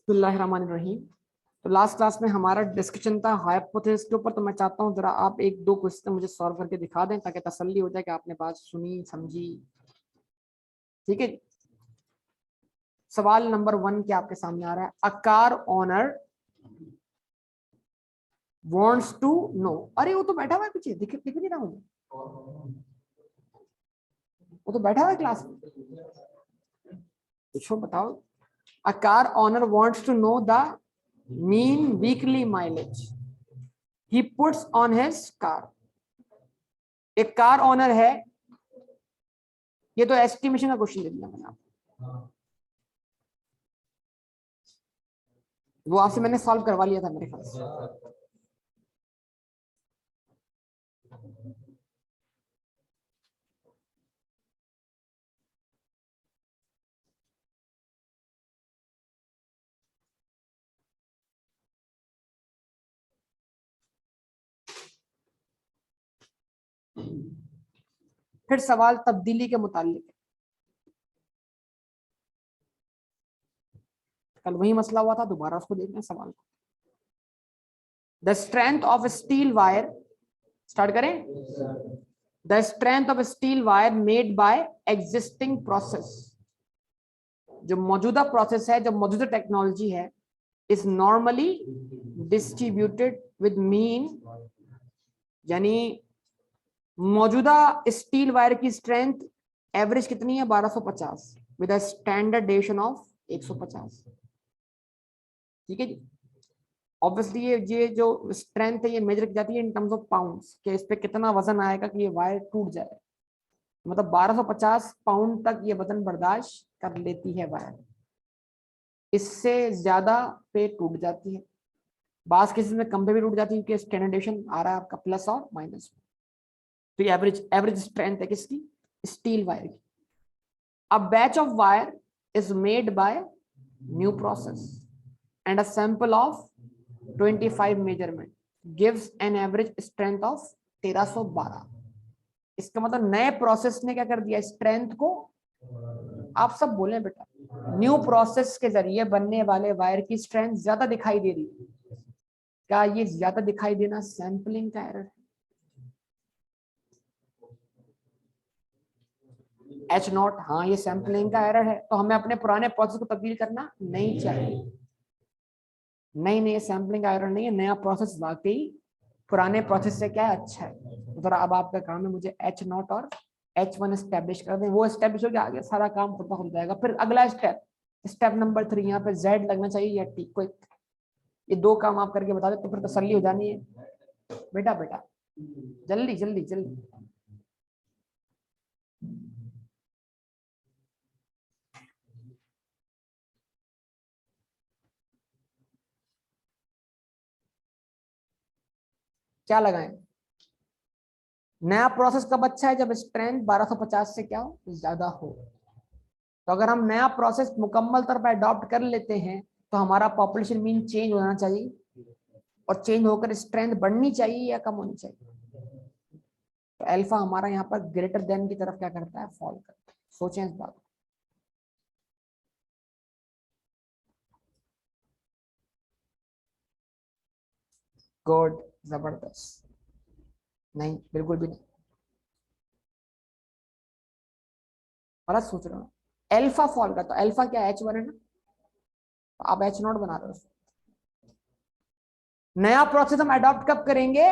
बिस्मिल्लाहिर्रहमानिर्रहीम। तो last class में हमारा डिस्कशन था हाइपोथेसिस के ऊपर। तो मैं चाहता हूँ जरा आप एक दो क्वेश्चन मुझे सॉल्व करके दिखा दें ताकि तसल्ली हो जाए कि आपने बात सुनी समझी। ठीक है, सवाल नंबर 1 क्या आपके सामने आ रहा है। A car owner wants to know. अरे वो तो बैठा हुआ है पीछे, दिख नहीं रहा हूँ। वो तो बैठा हुआ है क्लास में। पूछो, बताओ। A car owner wants to know the mean weekly mileage he puts on his car। एक कार ओनर है, ये तो एस्टिमेशन का क्वेश्चन दे दिया मैंने आपको, वो आपसे मैंने सॉल्व करवा लिया था मेरे ख्याल से। फिर सवाल तब्दीली के मुतालिक, कल वही मसला हुआ था, दोबारा उसको देखना है सवाल को। The strength of steel wire, start करें। The strength of steel wire made by existing process, जो मौजूदा प्रोसेस है, जो मौजूदा टेक्नोलॉजी है, is normally distributed with mean, यानी मौजूदा स्टील वायर की स्ट्रेंथ एवरेज कितनी है 1250 with a standard deviation of 150। ठीक है जी। ऑब्वियसली ये जो स्ट्रेंथ है ये मेजर की जाती है इन टर्म्स ऑफ पाउंड्स, कि इस पे कितना वजन आएगा कि ये वायर टूट जाए। मतलब 1250 पाउंड तक ये वजन बर्दाश्त कर लेती है वायर, इससे ज्यादा पे टूट जाती है। बास केसेस में कम पे भी टूट जाती है क्योंकि स्टैंडर्ड डेविएशन आ रहा है आपका प्लस और माइनस। तो ये एवरेज स्ट्रेंथ है किसकी, स्टील वायर की। A batch of wire is made by new process and a sample of 25 measurement gives an average strength of 1312। इसका मतलब नए प्रोसेस ने क्या कर दिया, स्ट्रेंथ को, आप सब बोले बेटा, न्यू प्रोसेस के जरिए बनने वाले वायर की स्ट्रेंथ ज्यादा दिखाई दे रही है। क्या ये ज्यादा दिखाई देना सैंपलिंग का एरर है? एच नॉट, हाँ ये सैंपलिंग का एरर है। तो हमें अपने पुराने प्रोसेस को तब्दील करना नहीं चाहिए। नहीं नहीं, सैंपलिंग का एरर नहीं है, नया प्रोसेस वाकई पुराने प्रोसेस से क्या है, अच्छा है। तो जरा अब आपका काम है मुझे एच नॉट और H1 एस्टेब्लिश कर दें। वो एस्टेब्लिश हो गया, आगे सारा काम खुद ब खुद जाएगा। फिर अगला स्टेप, स्टेप नंबर 3, यहाँ पे Z लगना चाहिए या T, कोई ये दो काम आप करके बता दे तो फिर तसल्ली हो जानी है। बेटा बेटा जल्दी जल्दी जल्दी। क्या लगाएं? नया प्रोसेस कब अच्छा है, जब स्ट्रेंथ 1250 से क्या हो, ज्यादा हो। तो अगर हम नया प्रोसेस मुकम्मल तौर पर अडॉप्ट कर लेते हैं तो हमारा पॉपुलेशन मीन चेंज होना चाहिए, और चेंज होकर स्ट्रेंथ बढ़नी चाहिए या कम होनी चाहिए। तो अल्फा हमारा यहाँ पर ग्रेटर देन की तरफ क्या करता है, फॉल करता है। सोचें इस बात। गुड, जबरदस्त। नहीं, बिल्कुल भी नहीं, गलत सोच रहे हो। अल्फा फॉल करता है, अल्फा क्या H1 है ना, तो आप H0 बना रहे हो। नया प्रोसेस हम अडॉप्ट कब करेंगे,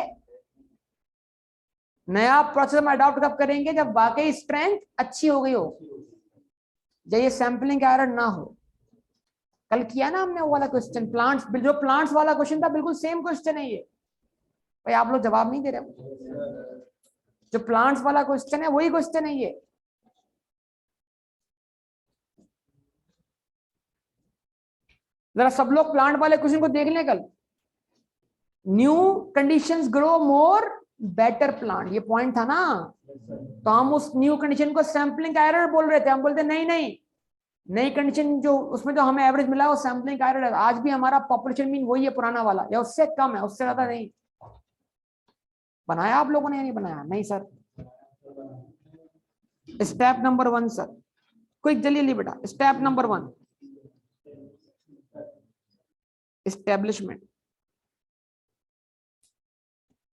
नया प्रोसेस हम अडॉप्ट कब करेंगे, जब वाकई स्ट्रेंथ अच्छी हो गई हो, जब ये सैंपलिंग का एरर ना हो। कल किया ना हमने वो वाला क्वेश्चन, प्लांट्स, जो प्लांट्स वाला क्वेश्चन था, बिल्कुल सेम क्वेश्चन है ये। भाई आप लोग जवाब नहीं दे रहे। जो प्लांट्स वाला क्वेश्चन है वही क्वेश्चन है ये। जरा सब लोग प्लांट वाले क्वेश्चन को देख लें कल। New conditions grow more better plant, ये पॉइंट था ना। तो हम उस न्यू कंडीशन को सैंपलिंग का एरर बोल रहे थे। हम बोलते नहीं नहीं, नई कंडीशन जो उसमें जो हमें एवरेज मिला वो सैंपलिंग का एरर है। आज भी हमारा पॉपुलेशन मीन वही है पुराना वाला, या उससे कम है, उससे ज्यादा नहीं। बनाया आप लोगों ने या नहीं बनाया? नहीं sir. Step number 1 sir, quick जल्दी जल्दी बेटा। Step number 1, establishment,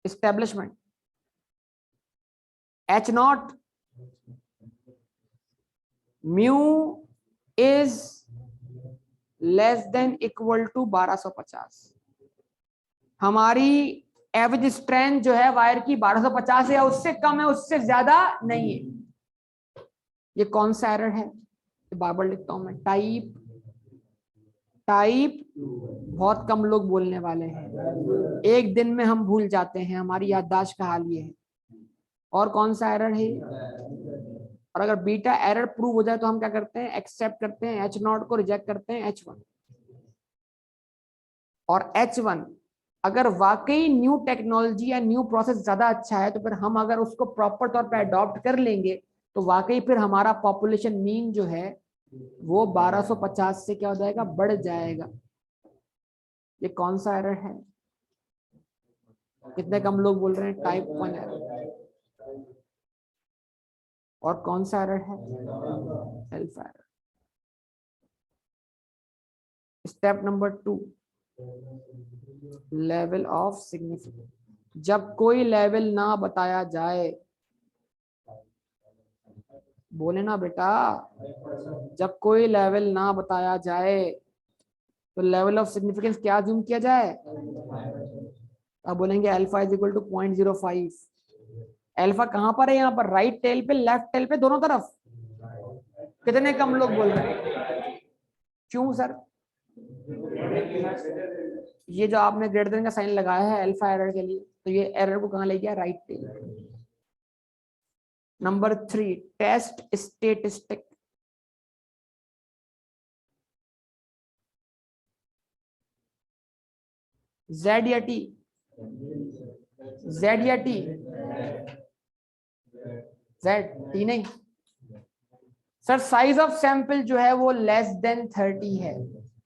establishment, H naught mu is less than equal to 1250। हमारी एवरेज स्ट्रेंथ जो है वायर की 1250 है या उससे कम है, उससे ज्यादा नहीं है। ये कौन सा एरर है? बार लिखता हूं मैं, टाइप बहुत कम लोग बोलने वाले हैं, एक दिन में हम भूल जाते हैं, हमारी याददाश्त का हाल ये है। और कौन सा एरर है? और अगर बीटा एरर प्रूव हो जाए तो हम क्या करते हैं? एक्सेप्ट करते हैं, एच नॉट को रिजेक्ट करते हैं H1। और H1 अगर वाकई न्यू टेक्नोलॉजी या न्यू प्रोसेस ज्यादा अच्छा है तो फिर हम अगर उसको प्रॉपर तौर पे अडॉप्ट कर लेंगे तो वाकई फिर हमारा पॉपुलेशन मीन जो है वो 1250 से क्या हो जाएगा? बढ़ जाएगा। ये कौन सा एरर है? कितने कम लोग बोल रहे हैं टाइप 1 एरर। और कौन सा एरर है? Alpha error. Step number 2, level of significance. जब कोई लेवल ना बताया जाए, बोले ना बेटा, जब कोई लेवल ना बताया जाए तो लेवल ऑफ सिग्निफिकेंस क्या अज्यूम किया जाए? अब बोलेंगे alpha is equal to 0.05। Alpha कहां पर है? यहाँ पर राइट टेल पे, लेफ्ट टेल पे, दोनों तरफ। कितने कम लोग बोल रहे हैं? क्यों सर? ये जो आपने ग्रेटर देन का साइन लगाया है अल्फा एरर के लिए, तो ये एरर को कहां ले गया? Right tail. Number 3, test statistic. Z या टी? जेड या टी? जेड, टी नहीं सर। साइज ऑफ सैंपल जो है वो लेस देन 30 है,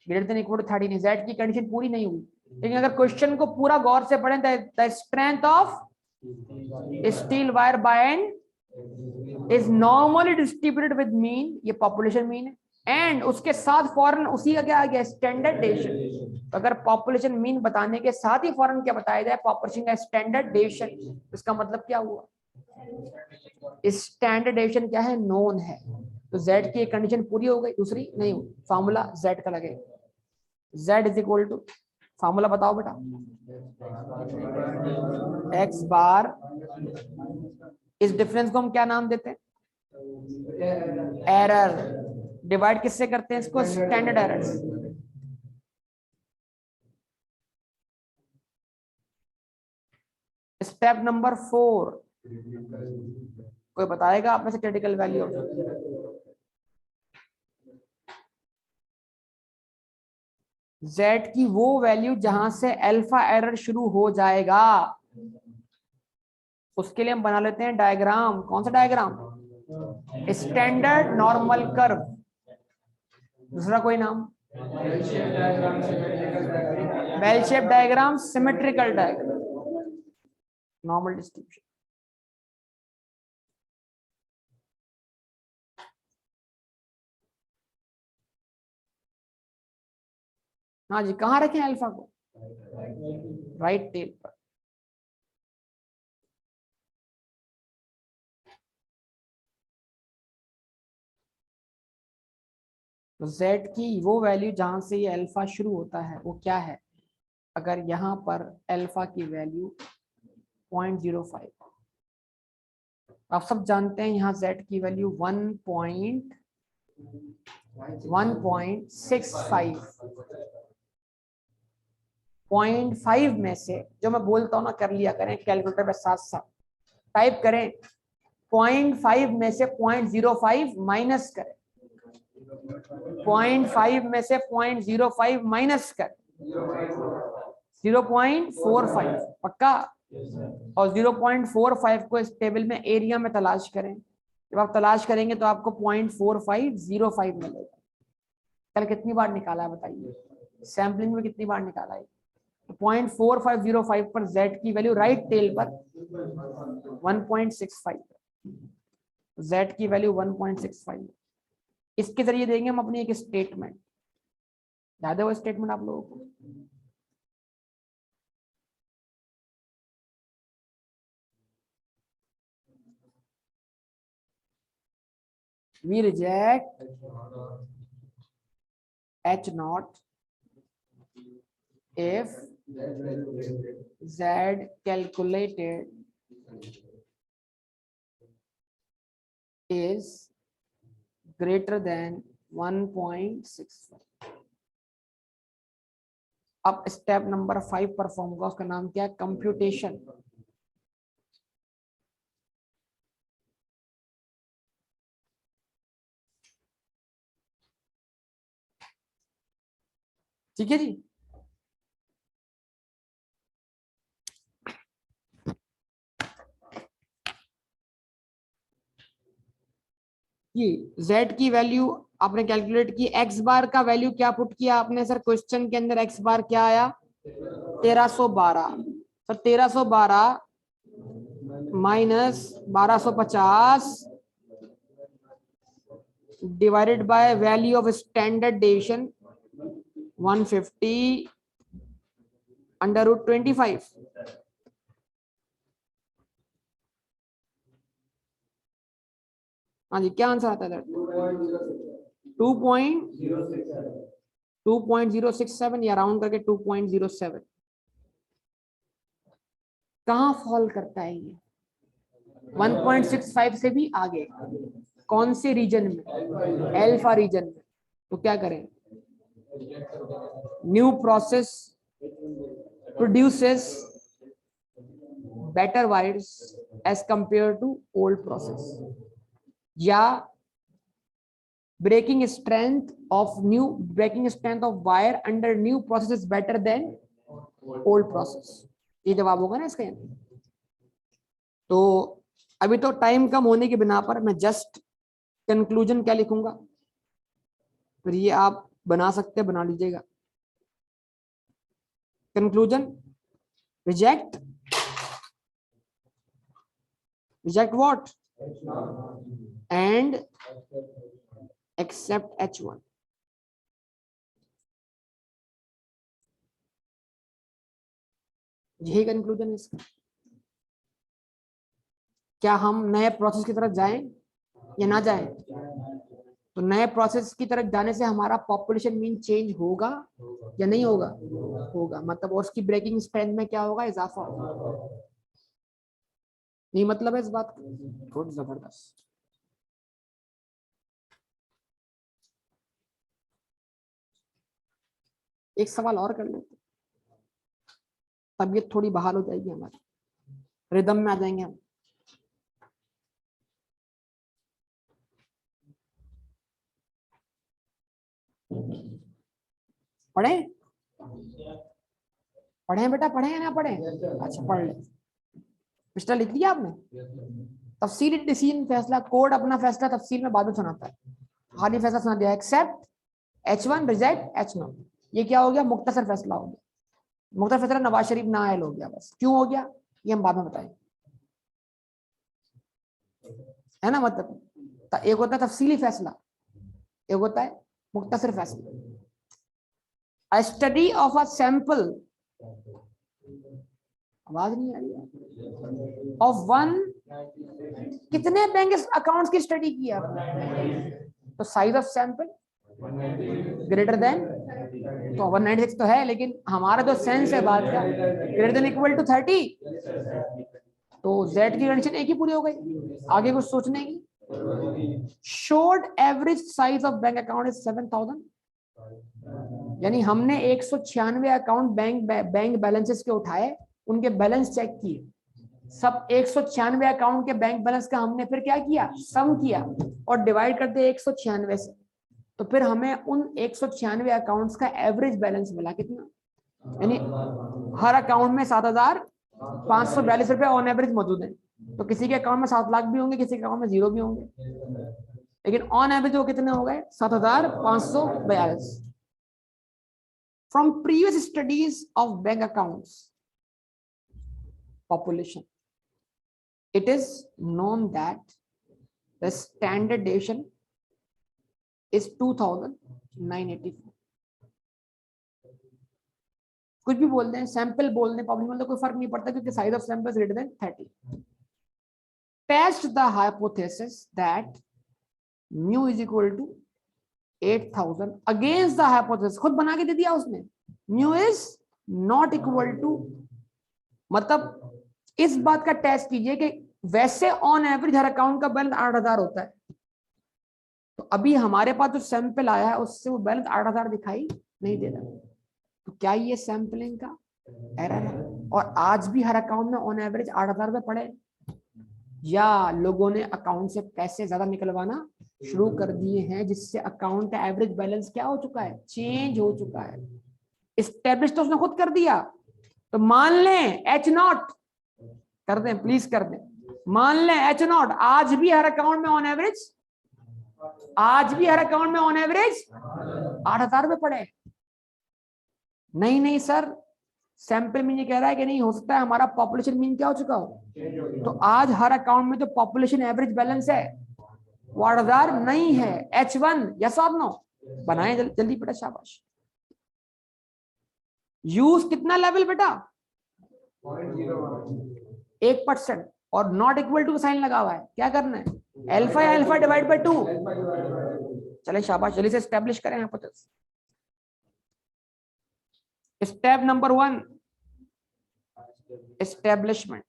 ग्रेटर देन इक्वल टू 30 नहीं। जेड की कंडीशन पूरी नहीं हुई। लेकिन अगर क्वेश्चन को पूरा गौर से पढ़ें, the strength of steel wire by and is normally distributed with mean, ये पॉपुलेशन मीन है, एंड उसके साथ फॉरन उसी का क्या आ गया? Standard deviation. तो अगर पॉपुलेशन मीन बताने के साथ ही फॉरन क्या बताया जाए? पॉपुलेशन का स्टैंडर्ड डेविएशन, इसका मतलब क्या हुआ? स्टैंडर्ड डेविएशन क्या है? नोन है। तो z की एक कंडीशन पूरी हो गई, दूसरी नहीं हुई। फार्मूला z का लगेगा, z is equal to, formula बताओ बेटा, x बार, इस डिफरेंस को हम क्या नाम देते हैं? एरर। डिवाइड किससे करते हैं इसको? Standard error. स्टेप नंबर 4, कोई बताएगा आप में से क्रिटिकल वैल्यू? Z की वो वैल्यू जहां से अल्फा एरर शुरू हो जाएगा, उसके लिए हम बना लेते हैं डायग्राम। कौन सा डायग्राम? Standard normal curve. दूसरा कोई नाम? Bell shape diagram, symmetrical diagram, normal distribution. हाँ जी, कहाँ रखें अल्फा को? राइट टेल पर। तो z की वो वैल्यू जहां से ये अल्फा शुरू होता है वो क्या है? अगर यहाँ पर अल्फा की वैल्यू 0.05, आप सब जानते हैं यहाँ z की वैल्यू 1.65। 0.5 में से जो मैं बोलता हूँ ना, कर लिया करें कैलकुलेटर पे साथ साथ, टाइप करें 0.5 में से 0.05 माइनस करें, 0.5 में से 0.05 माइनस करें 0.45, पक्का? और 0.45 को इस टेबल में एरिया में तलाश करें। जब आप तलाश करेंगे तो आपको 0.4505 मिलेगा। कल कितनी बार निकाला है बताइए? सैम्पलिंग में कितनी बार निकाला है? तो 0.4505 पर z की वैल्यू राइट टेल पर 1.65, z की वैल्यू 1.65। इसके जरिए देंगे हम अपनी एक स्टेटमेंट, याद है वो स्टेटमेंट आप लोगों को? We reject H naught if Z calculated is greater than 1.65. अब स्टेप नंबर 5 परफॉर्म होगा, उसका नाम क्या है? कंप्यूटेशन। ठीक है जी। ये z की वैल्यू आपने कैलकुलेट की, x बार का वैल्यू क्या पुट किया आपने सर क्वेश्चन के अंदर? x बार क्या आया? 1312। Sir 1312 minus 1250 divided by value of standard deviation 150 under root 25। हाँ जी, क्या आंसर आता है? 2.067 या राउंड करके 2.07। कहाँ फॉल करता है ये? 1.65 से भी आगे। कौन से रीजन में? अल्फा रीजन में। तो क्या करें? New process produces better wires as compared to old process, या breaking strength of wire under new process is better than old process. ये जवाब होगा ना इसका। तो अभी तो टाइम कम होने की बिना पर मैं जस्ट कंक्लूजन क्या लिखूंगा, फिर ये आप बना सकते हैं, बना लीजिएगा। Conclusion, reject what and accept H1। यही कंक्लूजन है इसका। क्या हम नए प्रोसेस की तरफ जाएं या ना जाएं? तो नए प्रोसेस की तरफ जाने से हमारा पॉपुलेशन मीन चेंज होगा या नहीं होगा? होगा। मतलब उसकी ब्रेकिंग स्ट्रेंथ में क्या होगा? इजाफा होगा। नहीं मतलब है इस बात का? बहुत जबरदस्त। एक सवाल और कर लेते, तबीयत थोड़ी बहाल हो जाएगी हमारी, रिदम में आ जाएंगे हम। पढ़े पढ़े बेटा, पढ़े या ना पढ़े? अच्छा पढ़ ले। पिछला लिख लिया आपने? तफसीली डिसीजन फैसला कोड अपना फैसला तफसील में बाद में सुनाता है। हाली फैसला सुना दिया, एक्सेप्ट H1 रिजेक्ट H0। ये क्या हो गया? मुख्तसर फैसला हो गया। मुख्तसर फैसला नवाज शरीफ नाअहल हो गया। बस क्यों हो गया ये हम बाद में बताएंगे, है ना? मतलब एक होता है तफसीली फैसला, एक होता है मुख्तसर फैसला। स्टडी ऑफ अ सैंपल, आवाज नहीं आ रही है, ऑफ वन, कितने बैंक अकाउंट्स की स्टडी किया? तो size of sample greater than, तो 196 तो है, लेकिन हमारा जो सेंस है बात का, ग्रेटर देन इक्वल टू 30, तो Z की कंडीशन एक ही पूरी हो गई, आगे कुछ सोचने की। Showed average size of bank account is 7000, यानी हमने 196 अकाउंट बैंक बैलेंसेस के उठाए, उनके बैलेंस चेक किए, सब 196 अकाउंट के बैंक बैलेंस का हमने फिर क्या किया? सम किया और डिवाइड कर दिया 196 से, तो फिर हमें उन 196 अकाउंट्स का एवरेज बैलेंस मिला कितना? यानी हर अकाउंट में 7542 रुपए ऑन एवरेज मौजूद है। तो किसी के अकाउंट में 7 लाख भी होंगे, किसी के अकाउंट में 0 भी होंगे, लेकिन ऑन एवरेज वो कितने हो गए? 7542। From previous studies of bank accounts population, it is known that the standard deviation is 2984। कुछ भी बोल दें, सैंपल बोल दें, पब्लिक बोल दें, कोई फर्क नहीं पड़ता क्योंकि size of sample is greater than 30. Test the hypothesis that mu is equal to 8000 against the hypothesis. खुद बना के दे दिया उसने, mu is not equal to, मतलब इस बात का टेस्ट कीजिए कि वैसे ऑन एवरेज हर अकाउंट का बैलेंस 8000 होता है, तो अभी हमारे पास जो सैंपल आया है उससे वो बैलेंस 8000 दिखाई नहीं दे रहा, तो क्या ये सैंपलिंग का एरर है? और आज भी हर अकाउंट में ऑन एवरेज 8000 रुपए पड़े, या लोगों ने अकाउंट से पैसे ज्यादा निकलवाना शुरू कर दिए हैं जिससे अकाउंट का एवरेज बैलेंस क्या हो चुका है, चेंज हो चुका है. एस्टेब्लिश तो उसने खुद कर दिया, तो मान लें H0 कर दें, प्लीज कर दें, मान लें H0 आज भी हर अकाउंट में ऑन एवरेज, आज भी हर अकाउंट में ऑन एवरेज 8000 रुपए पड़े. नहीं नहीं सर, सैंपल मीन ये कह रहा है कि नहीं हो सकता है हमारा पॉपुलेशन मीन क्या हो चुका हो, तो आज हर अकाउंट में जो पॉपुलेशन एवरेज बैलेंस है वो 8000 नहीं है. H1 यस और नो बनाए जल्दी बेटा, शाबाश. यूज कितना लेवल बेटा, 1%, और नॉट इक्वल टू साइन लगा हुआ है, क्या करना है, अल्फा अल्फा डिवाइड बाय 2. चले शाबाश, जल्दी से एस्टेब्लिश करें हाइपोथेसिस. Step number 1, establishment.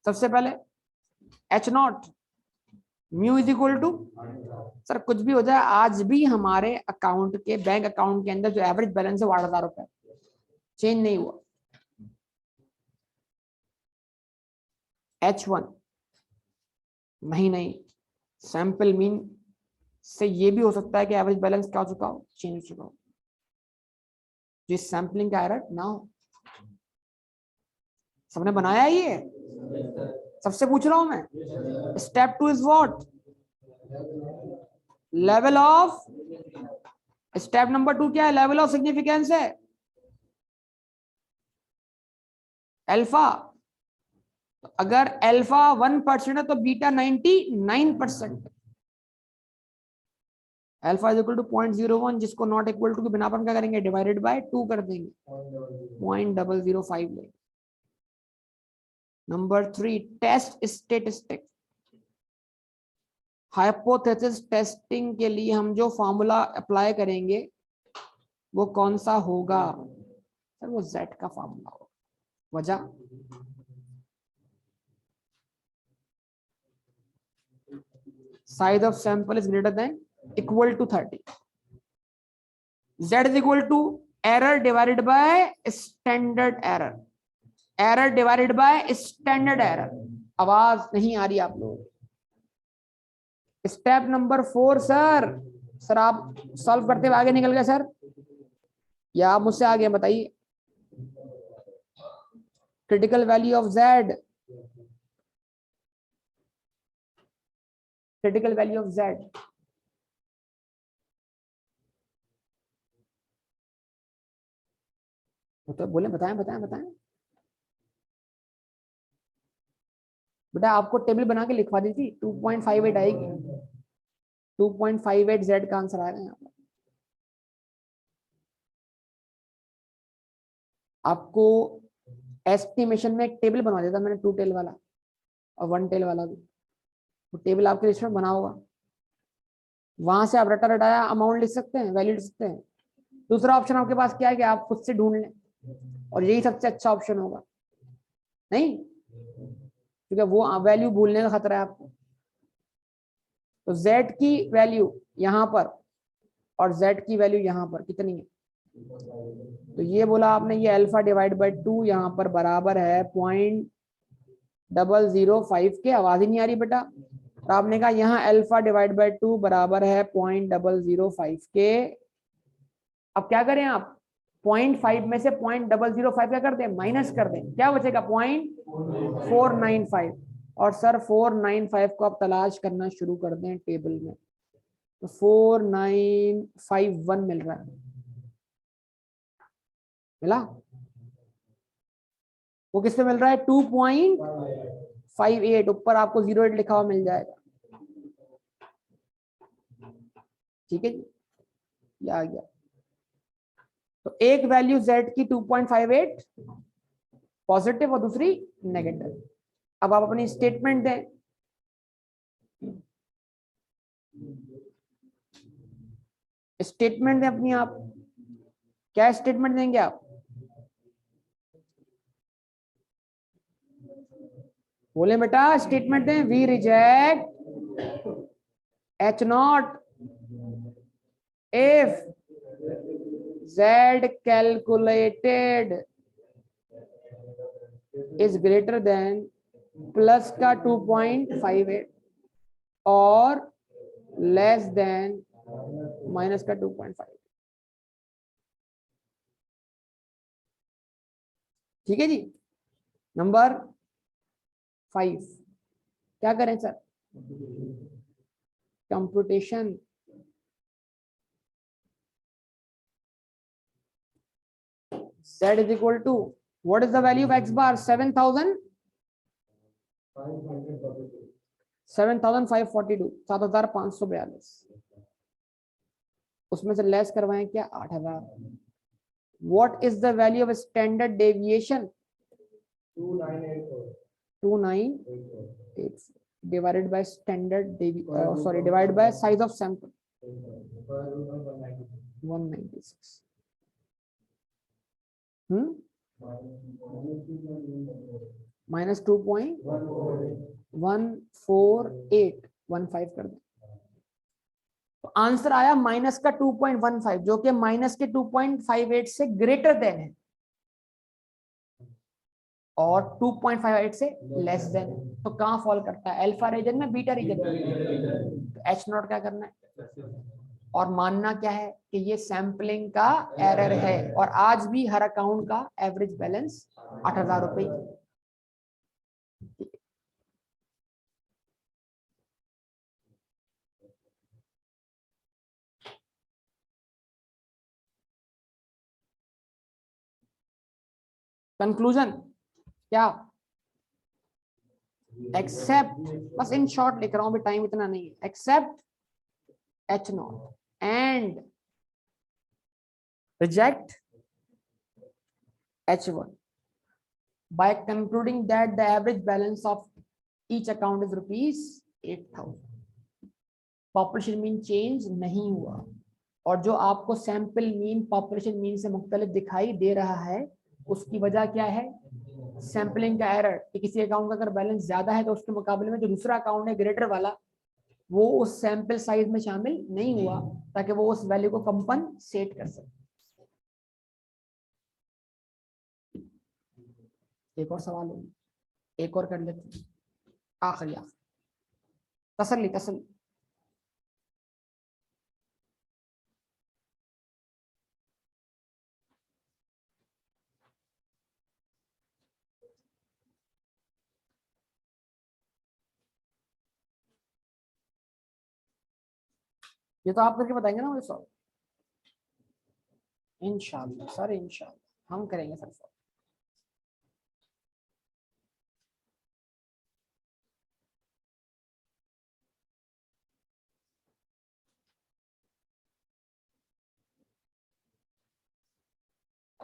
सबसे पहले H0 mu is equal to, sir कुछ भी हो जाए आज भी हमारे अकाउंट के, बैंक अकाउंट के अंदर जो एवरेज बैलेंस है वो 8000 रुपए, चेंज नहीं हुआ. H1 नहीं, सैंपल मीन से ये भी हो सकता है कि एवरेज बैलेंस क्या हो चुका हो, चेंज हो चुका हो, जिस सैंपलिंग का एरर ना हो. सबने बनाया ये, सबसे पूछ रहा हूं मैं. Step 2 is what, level of, step number 2 क्या है, लेवल ऑफ सिग्निफिकेंस है अल्फा. अगर अल्फा 1% है तो beta 99%. Alpha is equal to 0.01, जिसको नॉट इक्वल टू के बिना पर क्या करेंगे, डिवाइडेड बाय 2 कर देंगे, 0.005 लेंगे. Number 3, test statistic. Hypothesis testing के लिए हम जो फॉर्मूला अप्लाई करेंगे वो कौन सा होगा, सर वो Z का फॉर्मूला होगा. वजह, size of sample is greater than equal to 30. Z is equal to error divided by standard error, error divided by standard error. आवाज नहीं आ रही आप लोग. स्टेप नंबर 4 सर आप सॉल्व करते हुए आगे निकल गए सर, या आप मुझसे आगे बताइए. Critical value of Z, critical value of Z, तो बोले बताएं बताएं बताएं बेटा. आपको टेबल बना के लिखवा दी थी, 2.58 आएगी, 2.58 Z का आंसर आएगा यहाँ पर. आपको एस्टिमेशन में एक टेबल बनवा दिया था मैंने, 2 टेल वाला और 1 टेल वाला भी. वो टेबल आपके लिस्ट में बना होगा, वहां से आप रटा रटाया अमाउंट लिख सकते हैं, वैल्यू लिख सकते हैं. दूसरा ऑप्शन आपके पास क्या है कि आप खुद से ढूंढ लें, और यही सबसे अच्छा ऑप्शन होगा, नहीं क्योंकि वो वैल्यू भूलने का खतरा है आपको. तो Z की वैल्यू यहां पर और Z की वैल्यू यहां पर कितनी है, तो ये बोला आपने, ये अल्फा डिवाइड बाय 2 यहाँ पर बराबर है 0.005 के. आवाज ही नहीं आ रही बेटा. और आपने कहा यहाँ अल्फा डिवाइड बाय 2 बराबर है 0.005 के. अब क्या करें आप, 0.5 में से 0.005 क्या कर दें, माइनस कर दें, क्या बचेगा 0.495. और सर 495 को आप तलाश करना शुरू कर दें टेबल में, तो 4951 मिल रहा है. मिला, वो किससे मिल रहा है, 2.58 58, ऊपर आपको 08 लिखा हुआ मिल जाएगा। ठीक है जी, ये आ गया। तो एक वैल्यू z की 2.58 पॉजिटिव और दूसरी नेगेटिव। अब आप अपनी स्टेटमेंट दें। स्टेटमेंट दें अपनी आप, क्या स्टेटमेंट देंगे आप? बोले बेटा स्टेटमेंट दें। We reject H0 if z calculated is greater than plus का 2.58 और लेस देन माइनस का 2.5। ठीक है जी। नंबर 5 क्या करें sir? Computation. z is equal to, what is the value of x bar? 7,542, 7,542। उसमें से लेस करवाएं क्या? 8,000। What is the value of standard deviation? 2984 divided by standard deviation, divided by size of sample 196. Minus 2.14815 कर दो। तो answer आया minus का 2.15, जो कि माइनस के 2.58 से ग्रेटर देन है और 2.58 से लेस देन है। तो कहां फॉल करता है? अल्फा रीजन में, बीटा रीजन में? तो H0 क्या करना है और मानना क्या है कि ये सैंपलिंग का एरर है। और आज भी हर अकाउंट का एवरेज बैलेंस 8,000 रुपए। कंक्लूजन क्या? एक्सेप्ट, बस इन शॉर्ट लिख रहा हूं, भी टाइम इतना नहीं है। Accept H0 and reject H1 by concluding that the average balance of each account is rupees 8,000। Population mean change नहीं हुआ और जो आपको सैंपल मीन पॉपुलेशन मीन से मुख्तलिफ दिखाई दे रहा है उसकी वजह क्या है? सैंपलिंग का एरर। किसी अकाउंट का अगर बैलेंस ज्यादा है तो उसके मुकाबले में जो दूसरा अकाउंट है ग्रेटर वाला, वो उस सैंपल साइज में शामिल नहीं हुआ ताकि वो उस वैल्यू को कंपनसेट कर सके। एक और सवाल होगा, एक और कर लेते हैं, आखिरी तसल्ली तसल्ली। ये तो आप करके बताएंगे ना मुझे सॉल्व? इंशाल्लाह सर, इंशाल्लाह हम करेंगे सर सॉल्व।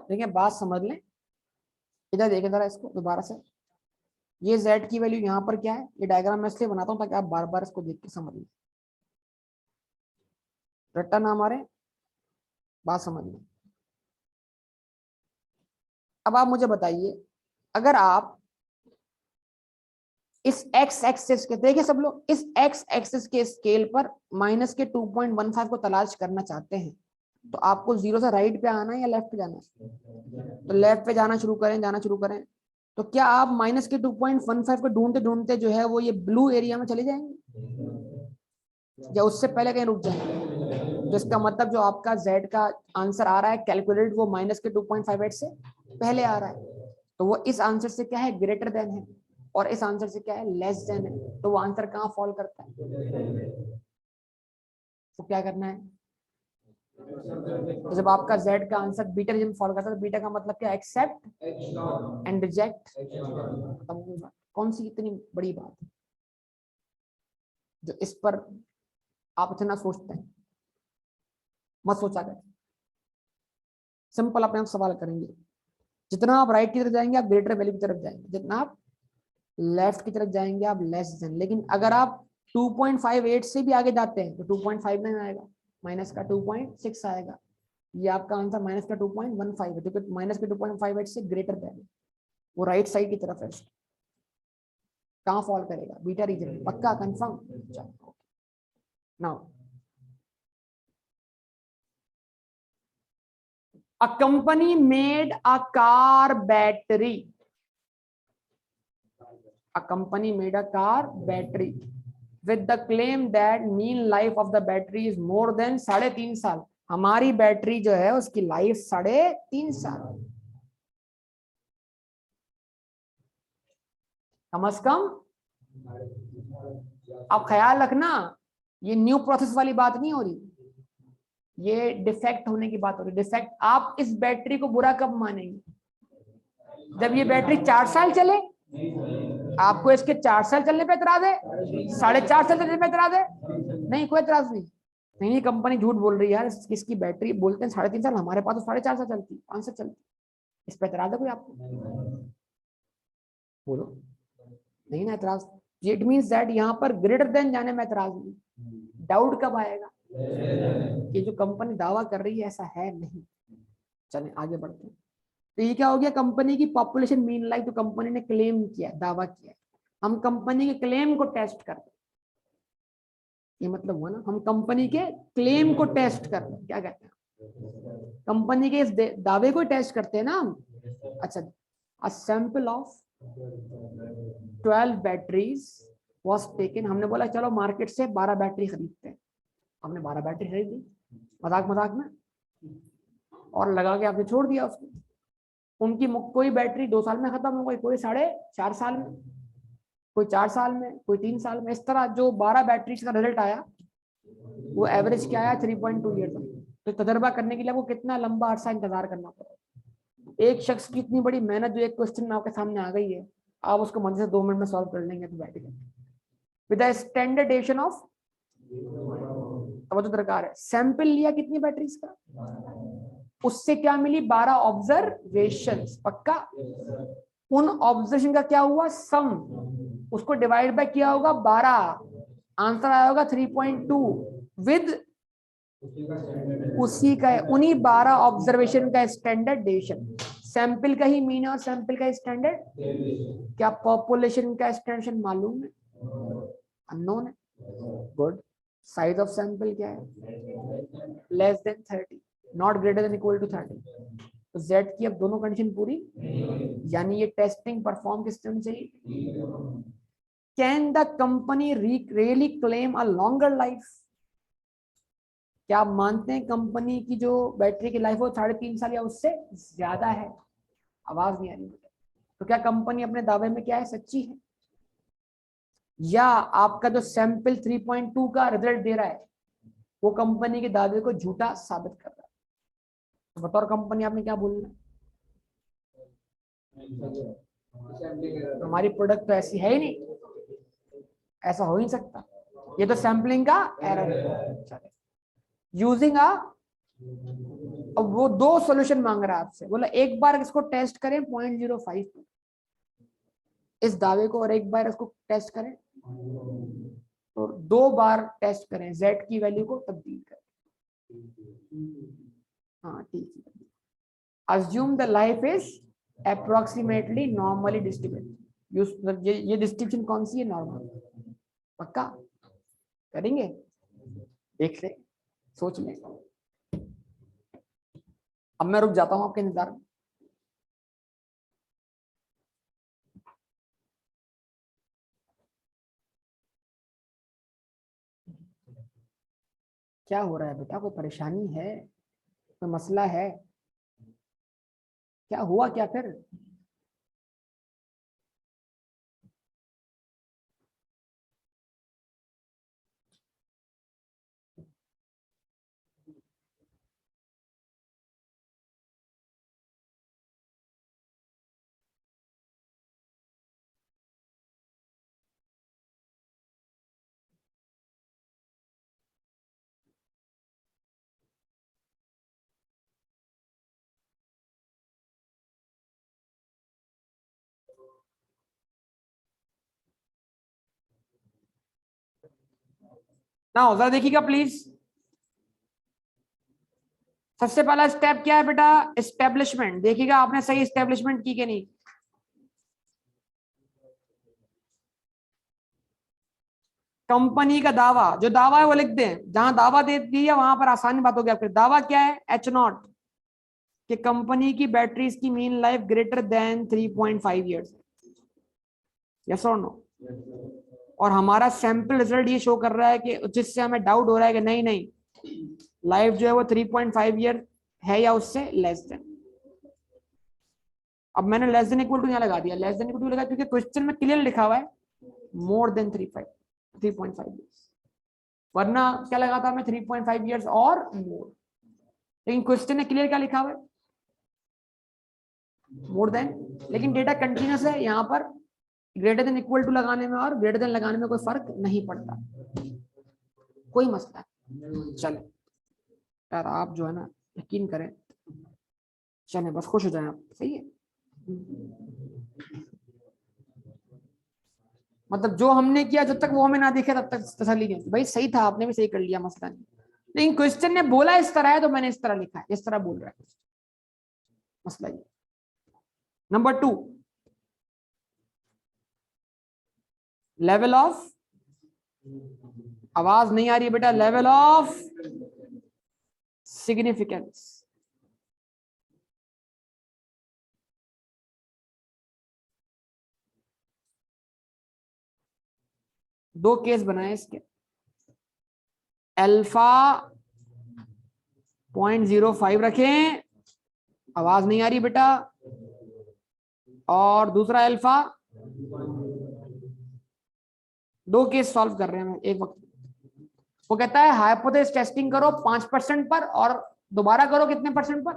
देखिए बात समझ लें, इधर देखें जरा इसको दोबारा से। ये z की वैल्यू यहाँ पर क्या है? ये डायग्राम मैं इसलिए बनाता हूँ ताकि आप बार बार इसको देख के समझ लें, रट्टा ना मारे, बात समझ लें। अब आप मुझे बताइए, अगर आप इस x एक्सिस के, देखिए सब लोग, इस x एक्सिस के स्केल पर माइनस के 2.15 को तलाश करना चाहते हैं तो आपको जीरो से राइट पे आना है या लेफ्ट पे जाना है? तो लेफ्ट पे जाना शुरू करें, जाना शुरू करें। तो क्या आप माइनस के 2.15 को ढूंढते ढूंढते जो है वो ये ब्लू एरिया में चले जाएंगे या उससे पहले कहीं रुक जाएंगे? तो इसका मतलब जो आपका z का आंसर आ रहा है कैलकुलेटेड, वो माइनस के 2.58 से पहले आ रहा है। तो वो इस आंसर से क्या है? ग्रेटर देन है। और इस आंसर से क्या है? लेस देन है। तो वो आंसर कहाँ फॉल करता है? तो क्या करना है? तो जब आपका Z का आंसर बीटा रीजन फॉलो करता है तो बीटा का मतलब क्या, एक्सेप्ट एंड रिजेक्ट। कौन सी इतनी बड़ी बात है जो इस पर आप इतना सोचते हैं? मत सोचा करें, सिंपल अपने आप सवाल करेंगे। जितना आप राइट की तरफ जाएंगे आप ग्रेटर वैल्यू की तरफ जाएंगे, जितना आप लेफ्ट की तरफ जाएंगे आप लेस देन। लेकिन अगर आप 2.58 से भी आगे जाते हैं तो 2.59 आएगा, माइनस का 2.6 आएगा। ये आपका आंसर माइनस का 2.15 है, क्योंकि माइनस के 2.58 से ग्रेटर देन, वो राइट साइड की तरफ है। कहाँ फॉल करेगा, बीटा रीजन में, पक्का confirm. Now a company made a car battery. A company made a car battery with the claim that mean life of the battery is more than 3.5 साल। हमारी battery जो है उसकी लाइफ 3.5 साल, कम से कम। अब ख्याल रखना, ये न्यू प्रोसेस वाली बात नहीं हो रही, ये डिफेक्ट होने की बात हो रही। डिफेक्ट, आप इस बैटरी को बुरा कब मानेंगे, जब ये बैटरी 4 साल चले। आपको इसके 4 साल चलने पे एतराज है, 4.5 साल चलने पे एतराज है? नहीं, कोई एतराज नहीं। नहीं, कंपनी झूठ बोल रही है यार, इसकी बैटरी बोलते हैं 3.5 साल, हमारे पास तो 4.5 साल चलती, 5 साल चलती। इस पे एतराज है कोई आपको? बोलो, नहीं ना एतराज। इट मींस दैट यहाँ पर ग्रेटर देन जाने में एतराज नहीं। डाउट कब आएगा कि जो कंपनी दावा कर रही है ऐसा है नहीं। चलें आगे बढ़ते हैं। तो ये क्या हो गया, कंपनी की पॉपुलेशन मीन लाइफ जो कंपनी ने क्लेम किया, दावा किया। हम कंपनी के क्लेम को टेस्ट करते हैं, ये मतलब हुआ ना, हम कंपनी के क्लेम को टेस्ट करते हैं। क्या कहते हैं, कंपनी के इस दावे को टेस्ट करते हैं ना हम। अच्छा, a sample of 12 batteries was taken. हमने बोला चलो मार्केट से 12 बैटरी खरीदते हैं। हमने 12 बैटरी खरीदी मजाक मजाक में, और लगा के आपने छोड़ दिया उसको। उनकी कोई बैटरी 2 साल में खत्म हो गई, कोई 4.5 साल में, कोई 4 साल में, कोई 3 साल में। इस तरह जो 12 बैटरीज का रिजल्ट आया वो एवरेज क्या आया, 3.2 ईयर। तो तजर्बा करने के लिए आपको कितना लंबा अरसा इंतजार करना पड़ा। एक शख्स की इतनी बड़ी मेहनत जो एक क्वेश्चन में आपके सामने आ गई है, आप उसको मजे से 2 मिनट में सॉल्व कर लेंगे तो बैठ गए with the standard deviation of. तो दरकार है, सैंपल लिया कितनी बैटरीज का, उससे क्या मिली, 12 ऑब्जर्वेशंस, पक्का। उन ऑब्जर्वेशन का क्या हुआ, सम, उसको डिवाइड बाय किया होगा 12, आंसर आया होगा 3.2 विद उसी का, उन्हीं 12 ऑब्जर्वेशन का स्टैंडर्ड डेविएशन। सैंपल का ही मीन और सैंपल का स्टैंडर्ड। क्या पॉपुलेशन का स्टैंडर्ड मालूम है, अननोन है? गुड। साइज ऑफ सैंपल क्या है, less than 30, not greater than equal to 30। तो Z की अब दोनों कंडीशन पूरी, यानी ये टेस्टिंग परफॉर्म किससे होनी चाहिए। Can the company really claim a longer life. क्या आप मानते हैं कंपनी की जो बैटरी की लाइफ हो 3.5 साल या उससे ज्यादा है? आवाज नहीं आ रही। तो क्या कंपनी अपने दावे में क्या है, सच्ची है, या आपका जो सैंपल 3.2 का रिजल्ट दे रहा है वो कंपनी के दावे को झूठा साबित कर रहा है? तो बतौर कंपनी आपने क्या बोलना, हमारी प्रोडक्ट तो ऐसी है ही नहीं, ऐसा हो ही नहीं सकता, ये तो सैंपलिंग का एरर है। यूजिंग अ, अब वो 2 सॉल्यूशन मांग रहा है आपसे, बोला एक बार इसको टेस्ट करें 0.05 इस दावे को, और एक बार इसको टेस्ट करें, तो 2 बार टेस्ट करें, Z की वैल्यू को तब्दील करें। हाँ ठीक है। Assume the life is approximately normally distributed। ये डिस्ट्रीब्यूशन कौन सी है, नॉर्मल, पक्का करेंगे, देख ले, सोच ले। अब मैं रुक जाता हूं आपके इंतजार में। क्या हो रहा है बेटा, कोई परेशानी है, कोई मसला है, क्या हुआ क्या फिर? ना जरा देखिएगा प्लीज। सबसे पहला स्टेप क्या है बेटा? एस्टेब्लिशमेंट। देखिएगा आपने सही एस्टेब्लिशमेंट की कि नहीं। कंपनी का दावा, जो दावा है वो लिख दें, जहां दावा दे दिया वहां पर आसानी बात हो गया। फिर दावा क्या है? H0 कि कंपनी की बैटरीज की mean life greater than 3.5 years. Yes और नो? और हमारा सैंपल रिजल्ट ये शो कर रहा है कि जिससे हमें डाउट हो रहा है कि नहीं नहीं लाइफ जो है वो 3.5 ईयर है या उससे लेस देन। अब मैंने लेस देन इक्वल टू यहाँ लगा दिया, लेस देन इक्वल टू लगा क्योंकि क्वेश्चन में क्लियर लिखा हुआ है मोर देन 3.5 ईयर्स, वरना क्या लगा था मैं 3.5 ईयर्स और मोर, लेकिन क्वेश्चन में क्लियर क्या लिखा हुआ है? More than. लेकिन डेटा कंटिन्यूस है, यहाँ पर ग्रेटर देन इक्वल टू लगाने में और ग्रेटर देन लगाने में कोई फर्क नहीं पड़ता, कोई मसला है। चले यार आप जो है ना यकीन करें, चले बस खुश हो जाए आप, सही है। मतलब जो हमने किया जब तक वो हमें ना दिखे तब तक तसल्ली नहीं, भाई सही था आपने भी सही कर लिया, मसला नहीं। लेकिन क्वेश्चन ने बोला इस तरह है तो मैंने इस तरह लिखा है, इस तरह बोल रहा है, मसला ये। नंबर 2, लेवल ऑफ, आवाज नहीं आ रही है बेटा, लेवल ऑफ सिग्निफिकेंस। दो केस बनाए इसके, अल्फा 0.05 रखें, आवाज नहीं आ रही बेटा, और दूसरा अल्फा, दो केस सॉल्व कर रहे हैं एक वक्त। वो कहता है हाइपोथेसिस टेस्टिंग करो 5% पर और दोबारा करो कितने परसेंट पर,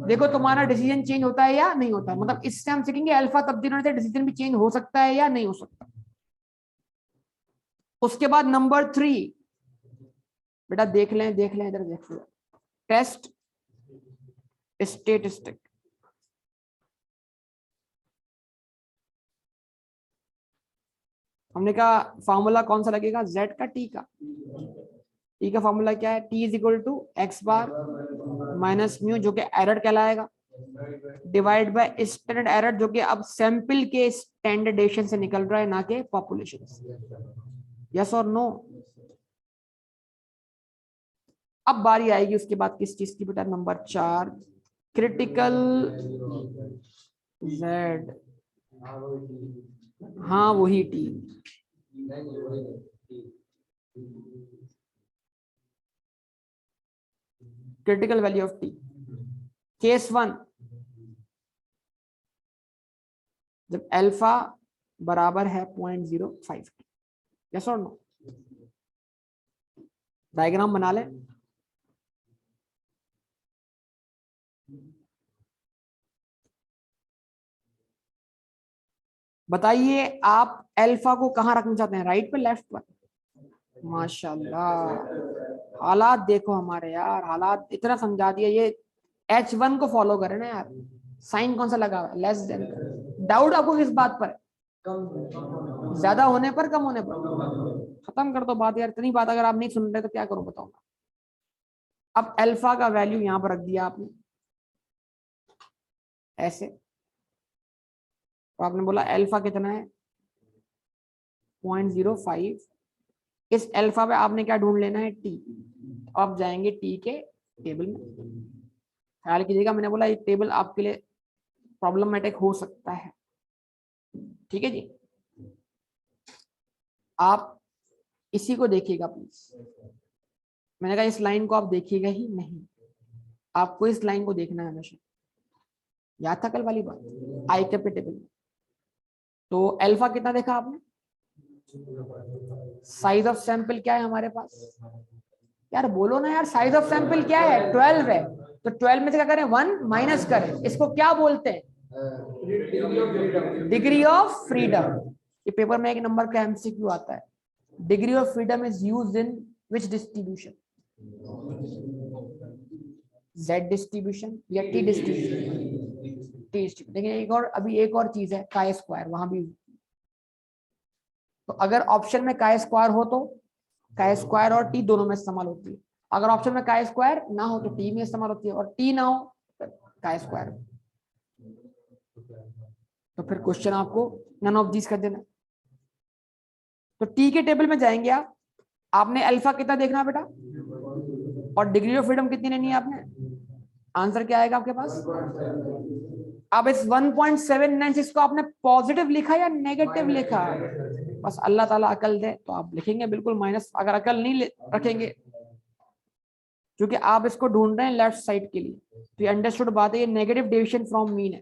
देखो तुम्हारा डिसीजन चेंज होता है या नहीं होता। मतलब इससे हम सीखेंगे अल्फा तब्दील होने से डिसीजन भी चेंज हो सकता है या नहीं हो सकता। उसके बाद नंबर 3 बेटा देख लें इधर देख लें, टेस्ट स्टेटिस्टिक। हमने कहा फॉर्मूला कौन सा लगेगा? Z का, T का। T का फॉर्मूला क्या है? T is equal to X bar minus mu, जो कि एरर कहलाएगा, डिवाइड बाय स्टैंडर्ड एरर, जो कि अब सैंपल के स्टैंडर्डेशन से निकल रहा है ना कि पॉपुलेशन से। यस और नो? अब बारी आएगी उसके बाद किस चीज की बेटा? Number 4, critical Z। हाँ वही T। Critical value of T। Case 1, जब अल्फा बराबर है 0.05। यस और नो? डायग्राम बना ले। बताइए आप अल्फा को कहां रखना चाहते हैं, राइट पे लेफ्ट पर? माशाल्लाह, हालात देखो हमारे यार, हालात इतना समझा दिया। ये H1 को फॉलो करें ना यार, साइन कौन सा लगा हुआ है? Less then. डाउट आपको किस बात पर? ज्यादा होने पर, कम होने पर? खत्म कर दो बात यार, इतनी बात अगर आप नहीं सुन रहे तो क्या करूं बताओ। अब अल्फा का वैल्यू यहां पर रख दिया आपने ऐसे, तो आपने बोला अल्फा कितना है? 0.05। इस अल्फा पे आपने क्या ढूंढ लेना है? T। आप जाएंगे T के टेबल में। ख्याल कीजिएगा मैंने बोला ये टेबल आपके लिए प्रॉब्लमेटिक हो सकता है, ठीक है जी। आप इसी को देखिएगा प्लीज। मैंने कहा इस लाइन को आप देखिएगा ही नहीं, आपको इस लाइन को देखना है हमेशा। याद था कल वाली बात आई कैप के टेबल में? तो अल्फा कितना देखा आपने? साइज ऑफ सैंपल क्या है हमारे पास? यार बोलो ना यार, साइज ऑफ सैंपल क्या है? 12 है। तो 12 में से क्या करें? 1 माइनस करें। इसको क्या बोलते हैं? Degree of freedom. ये पेपर में एक नंबर का एमसीक्यू आता है। Degree of freedom is used in which distribution? Z distribution या T डिस्ट्रीब्यूशन? T distribution. देखिए एक और, अभी एक और चीज है काय स्क्वायर, वहां भी। तो अगर ऑप्शन में काय स्क्वायर हो तो का स्क्वायर और टी दोनों में इस्तेमाल होती है। अगर ऑप्शन में का स्क्वायर ना हो तो टी में इस्तेमाल होती है, और टी ना हो का स्क्वायर। तो फिर क्वेश्चन आपको नन ऑफ दीज कर देना। तो टी के टेबल में जाएंगे आप, आपने अल्फा कितना देखना बेटा और डिग्री ऑफ फ्रीडम कितनी लेनी है आपने। आंसर क्या आएगा आपके पास। अब इस 1.796 को आपने पॉजिटिव लिखा या नेगेटिव लिखा, बस अल्लाह ताला अकल दे तो आप लिखेंगे बिल्कुल माइनस। अगर अकल नहीं रखेंगे, क्योंकि आप इसको ढूंढ रहे हैं लेफ्ट साइड के लिए, तो ये अंडरस्टूड बात है, ये नेगेटिव डेविएशन फ्रॉम मीन है,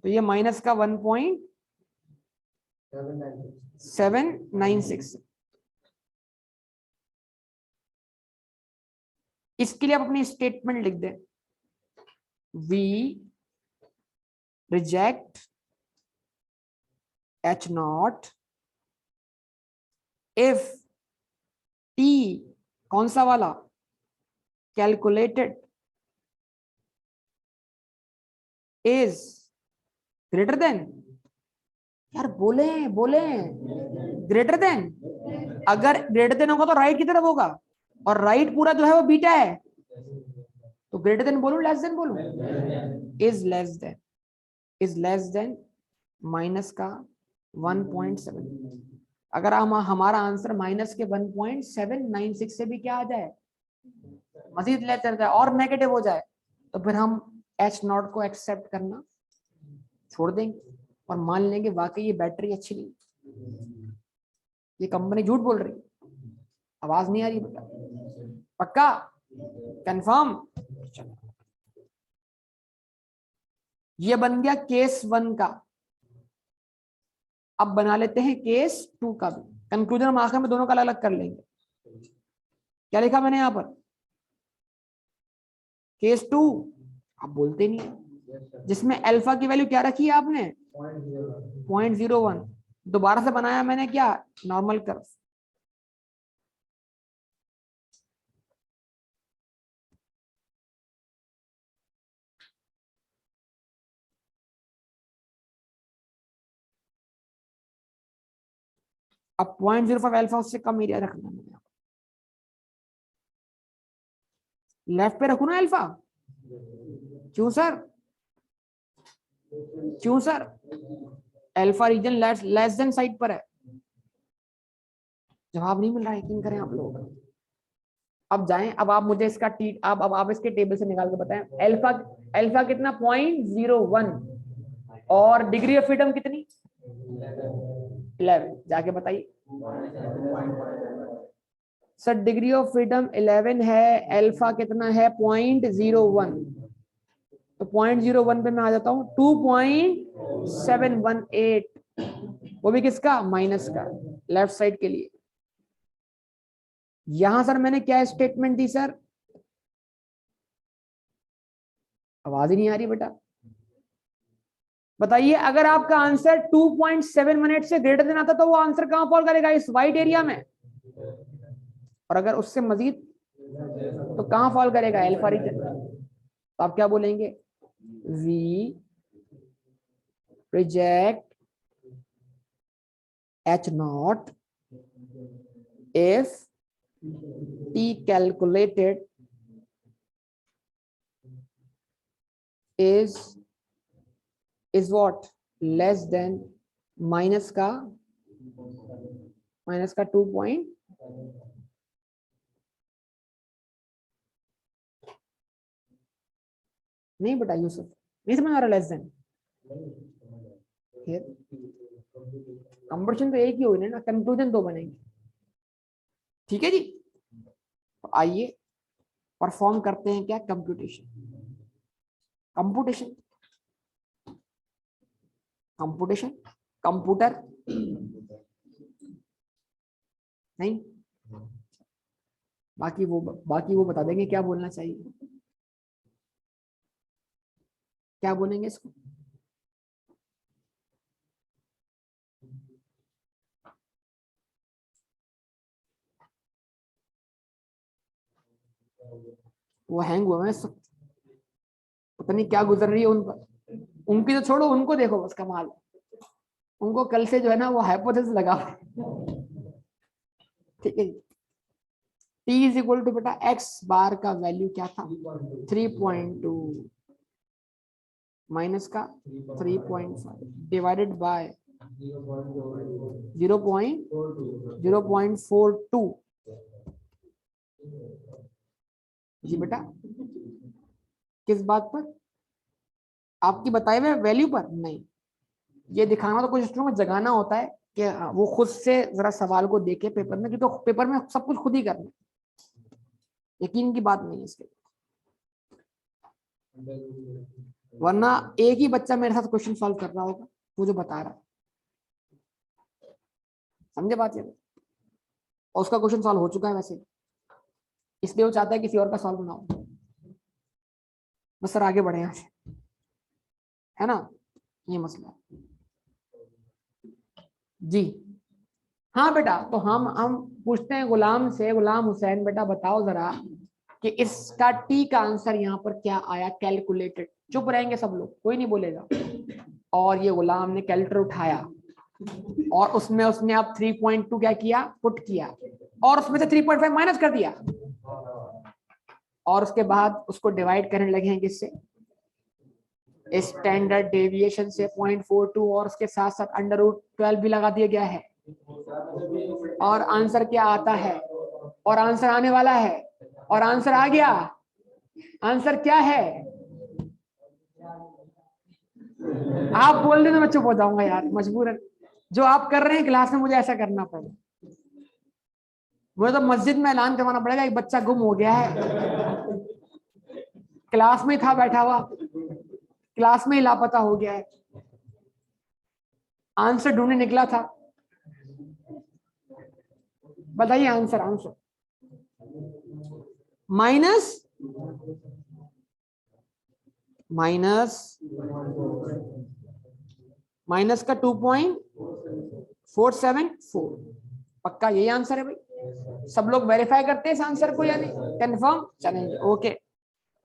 तो ये माइनस का 1.796। इसके लिए आप अपनी स्टेटमेंट लिख दें, we reject H naught if T कौन सा वाला कैलकुलेटेड इज ग्रेटर देन, यार बोले बोले ग्रेटर देन। अगर ग्रेटर देन होगा तो राइट की तरफ होगा, और राइट पूरा जो है वो बीटा है, तो ग्रेटर देन बोलूं लेस देन बोलूं। इज लेस देन माइनस का 1.7। अगर हमारा आंसर माइनस के 1.796 से भी क्या आ जाए, मजीद लेस चल जाए और नेगेटिव हो जाए, तो फिर हम H नॉट को एक्सेप्ट करना छोड़ देंगे और मान लेंगे वाकई ये बैटरी अच्छी नहीं, ये कंपनी झूठ बोल रही। आवाज नहीं आ रही बेटा, पक्का कंफर्म। ये बन गया केस 1 का। अब बना लेते हैं केस 2 का भी। कंक्लूजन हम आखिर में दोनों का अलग अलग कर लेंगे। क्या लिखा मैंने यहां पर, केस 2 आप बोलते नहीं, जिसमें अल्फा की वैल्यू क्या रखी है आपने 0.01। दोबारा से बनाया मैंने क्या, नॉर्मल कर्व। अब 0.05 अल्फा उससे कम एरिया रखना मैंने, लेफ्ट पे रखू ना अल्फा। क्यों सर, क्यों sir, alpha region less than side पर है। जवाब नहीं मिल रहा है, यकीन करें आप लोग। अब जाएं, अब आप मुझे इसका अब आप इसके टेबल से निकाल के बताएं। अल्फा कितना 0.01 और डिग्री ऑफ फ्रीडम कितनी 11, जाके बताइए सर। डिग्री ऑफ फ्रीडम 11 है, अल्फा कितना है 0.01, तो 0.01 पे मैं आ जाता हूं 2.718, वो भी किसका माइनस का, लेफ्ट साइड के लिए। यहां सर मैंने क्या स्टेटमेंट दी सर, आवाज ही नहीं आ रही बेटा, बताइए। अगर आपका आंसर 2.718 से ग्रेटर देन आता तो वो आंसर कहां फॉल करेगा, इस वाइट एरिया में, और अगर उससे मजीद तो कहां फॉल करेगा, अल्फा रीजन। तो आप क्या बोलेंगे, we reject H naught if T calculated is what less than minus का 2 पॉइंट, नहीं बेटा यूसुफ नहीं समझ आ रहा, लेस देन। कंवर्जन तो एक ही हुई ना, कंक्लूजन दो बनेंगे, ठीक है जी। तो आइए परफॉर्म करते हैं क्या, कंप्यूटेशन कंप्यूटर नहीं, बाकी वो बता देंगे क्या बोलना चाहिए, क्या बोलेंगे इसको। वो हैंग हुआ है, पता नहीं क्या गुजर रही है उन पर। उनकी तो छोड़ो, उनको देखो बस कमाल, उनको कल से जो है ना वो हाइपोथेसिस लगा। ठीक है। टी इज इक्वल टू बेटा एक्स बार का वैल्यू क्या था 3.2 माइनस का 3.5 डिवाइडेड बाय 0.42 जी बेटा, किस बात पर? आपकी बताए हुए वैल्यू पर नहीं, ये दिखाना तो कुछ स्टूडेंट को जगाना होता है कि वो खुद से जरा सवाल को देखे पेपर में, क्योंकि तो पेपर में सब कुछ खुद ही करना है, यकीन की बात नहीं है इसके। वरना एक ही बच्चा मेरे साथ क्वेश्चन सॉल्व कर रहा होगा, वो जो बता रहा है, समझे बात ये? और उसका क्वेश्चन सॉल्व हो चुका है वैसे, इसलिए वो चाहता है किसी और का सॉल्व ना हो। बस सर आगे बढ़े यहाँ से, है ना, ये मसला जी। हाँ बेटा, तो हम पूछते हैं गुलाम से, गुलाम हुसैन बेटा बताओ जरा कि इसका टी का आंसर यहाँ पर क्या आया कैलकुलेटेड। चुप रहेंगे सब लोग, कोई नहीं बोलेगा। और ये गुलाम ने कैलकुलेटर उठाया और उसमें उसने अब 3.2 क्या किया, पुट किया, और उसमें से 3.5 माइनस कर दिया, और उसके बाद उसको डिवाइड करने लगे हैं किससे, स्टैंडर्ड डेविएशन से 0.42, और उसके साथ साथ अंडर रूट 12 भी लगा दिया गया है। और आंसर क्या आता है, और आंसर आने वाला है, और आंसर आ गया। आंसर क्या है? आप बोल देना मैं चुप हो जाऊंगा यार, मजबूरन। जो आप कर रहे हैं क्लास में मुझे ऐसा करना पड़ेगा, मुझे तो मस्जिद में ऐलान करवाना पड़ेगा एक बच्चा गुम हो गया है, क्लास में था बैठा हुआ, क्लास में ही लापता हो गया है, आंसर ढूंढने निकला था। बताइए answer, answer minus minus minus का 2.474, पक्का यही आंसर है भाई? सब लोग वेरीफाई करते हैं इस आंसर को या नहीं? कंफर्म, चलेंगे, ओके।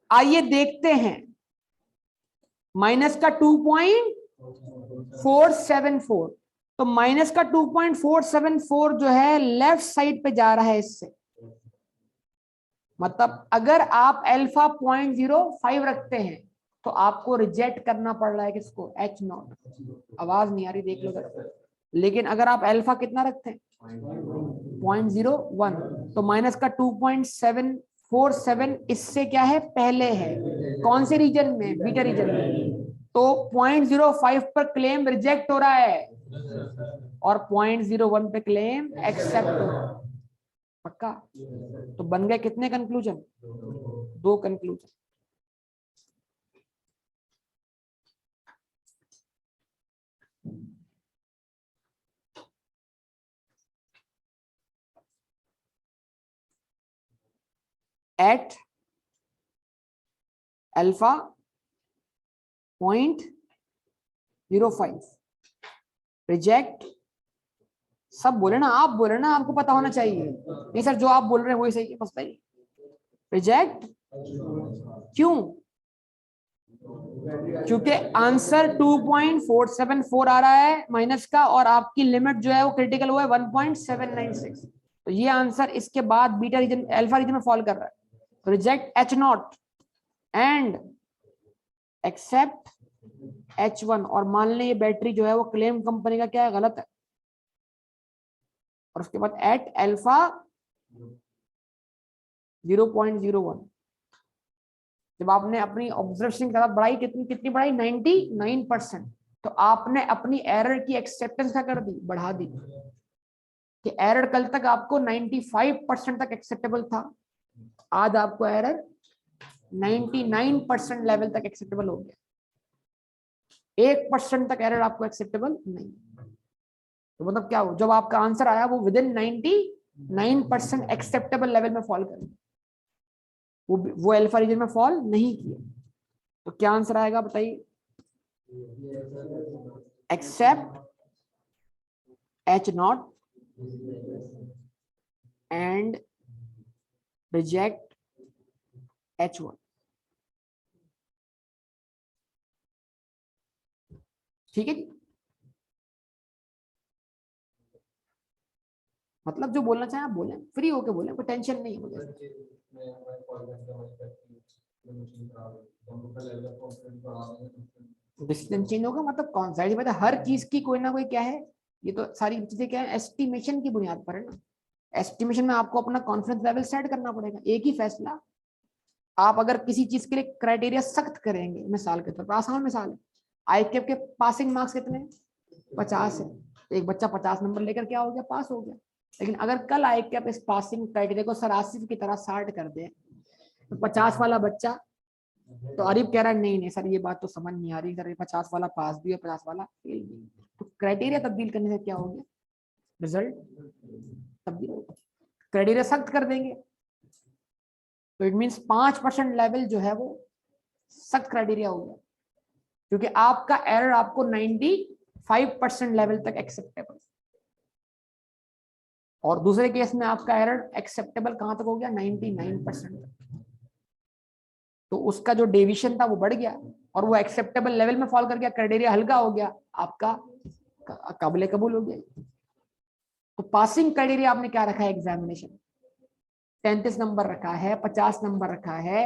आइए देखते हैं, माइनस का 2.474, तो माइनस का 2.474 जो है लेफ्ट साइड पे जा रहा है इससे, मतलब अगर आप अल्फा 0.05 रखते हैं तो आपको रिजेक्ट करना पड़ रहा है किसको, H0। आवाज नहीं आ रही, देख लो जरा। लेकिन अगर आप अल्फा कितना रखते हैं 0.01, तो माइनस का 2.747 इससे क्या है, पहले है, कौन से रीजन में, बीटा रीजन में। तो 0.05 पर क्लेम रिजेक्ट हो रहा है और 0.01 पे क्लेम एक्सेप्ट हो रहा है, पक्का? तो बन गए कितने conclusion, 2 conclusion. At alpha 0.05 reject, सब बोले ना, आप बोले ना, आपको पता होना चाहिए। नहीं सर जो आप बोल रहे हैं वही सही है, बस बताइए। रिजेक्ट क्यों? क्योंकि आंसर 2.474 आ रहा है माइनस का, और आपकी लिमिट जो है वो क्रिटिकल हुआ है 1.796, तो ये आंसर इसके बाद बीटा रीजन अल्फा रीजन में फॉल कर रहा है। तो reject H0 and accept H1, और मान लें ये बैटरी जो है वो क्लेम कंपनी का क्या है, गलत है, और उसके बाद एट अल्फा 0.01। जब आपने अपनी ऑब्जर्वेशन के साथ बढ़ाई, कितनी कितनी बढ़ाई, 99%, तो आपने अपनी एरर की एक्सेप्टेंस क्या कर दी, बढ़ा दी, कि एरर कल तक आपको 95% तक एक्सेप्टेबल था, आज आपको एरर 99% लेवल तक एक्सेप्टेबल हो गया, 1% तक एरर आपको एक्सेप्टेबल नहीं। तो मतलब क्या हो, जब आपका आंसर आया वो विद इन 99% एक्सेप्टेबल लेवल में फॉल कर, वो अल्फा रीजन में फॉल नहीं किया, तो क्या आंसर आएगा बताइए, accept H0 and reject H1। ठीक है जी। मतलब जो बोलना चाहे आप बोले, फ्री होके बोले, कोई टेंशन नहीं है मुझे। डिसीजन चेंज होगा मतलब कौन सा है, हर चीज की कोई ना कोई क्या है, ये तो सारी चीजें क्या है एस्टिमेशन की बुनियाद पर है ना। एस्टिमेशन में आपको अपना कॉन्फिडेंस लेवल सेट करना पड़ेगा। एक ही फैसला, आप अगर किसी चीज के लिए क्राइटेरिया सख्त करेंगे, मिसाल के तौर पर आसान मिसाल है, आईक्यूब के पासिंग मार्क्स कितने 50 है, तो एक बच्चा 50 नंबर लेकर क्या हो गया, पास हो गया। लेकिन अगर कल आईक्यूब इस पासिंग क्राइटेरिया को सरासिफ की तरह 60 कर दे, तो 50 वाला बच्चा, तो आरिफ कह रहा है नहीं नहीं सर ये बात तो समझ नहीं आ रही सर, ये 50 वाला पास भी है 50 वाला फेल भी, तो क्राइटेरिया तब्दील करने से क्या हो गया, रिजल्ट तब्दील होगा। क्राइटेरिया सख्त कर देंगे तो इट मींस 5% लेवल जो है वो सख्त क्राइटेरिया हो गया, क्योंकि आपका एरर आपको 95% लेवल तक एक्सेप्टेबल, और दूसरे केस में आपका एरर एक्सेप्टेबल कहां तक हो गया, 99% तक। तो उसका जो डेविएशन था वो बढ़ गया और वो एक्सेप्टेबल लेवल में फॉल कर गया, क्राइटेरिया हल्का हो गया, आपका काबिल कबूल हो गया। तो पासिंग क्राइटेरिया आपने क्या रखा है, एग्जामिनेशन 33 नंबर रखा है, 50 नंबर रखा है,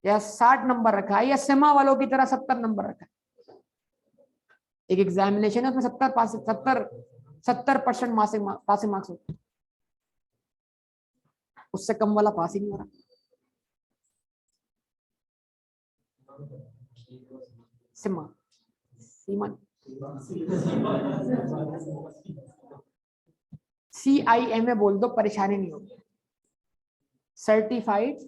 या 60 नंबर रखा है, या सिमा वालों की तरह 70 नंबर रखा है। एक एग्जामिनेशन है उसमें 70% पासिंग मार्क्स होते हैं, उससे कम वाला पास ही नहीं हो रहा। सिमा सीमा CIMA बोल दो, परेशानी नहीं होगी। Certified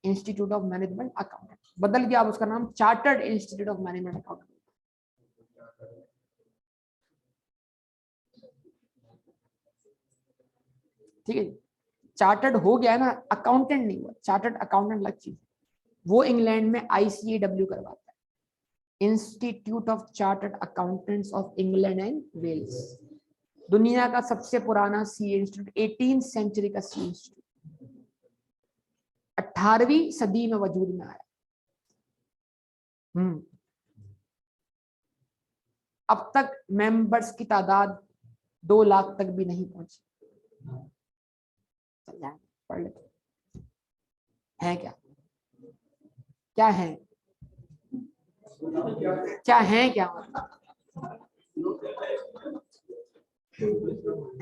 institute of management accountant, बदल गया अब उसका नाम chartered institute of management accountant. ठीक है, चार्टर्ड हो गया ना, अकाउंटेंट नहीं हुआ, चार्टर्ड अकाउंटेंट अलग चीज, वो इंग्लैंड में ICAW करवाता है, Institute of Chartered Accountants of England and Wales. दुनिया का सबसे पुराना सी इंस्टीट्यूट, 18वीं सेंचुरी का सी इंस्टीट्यूट, 18वीं सदी में वजूद में आया। अब तक मेंबर्स की तादाद 2 लाख तक भी नहीं पहुंची। पढ़ लेते हैं क्या, क्या है, क्या है, क्या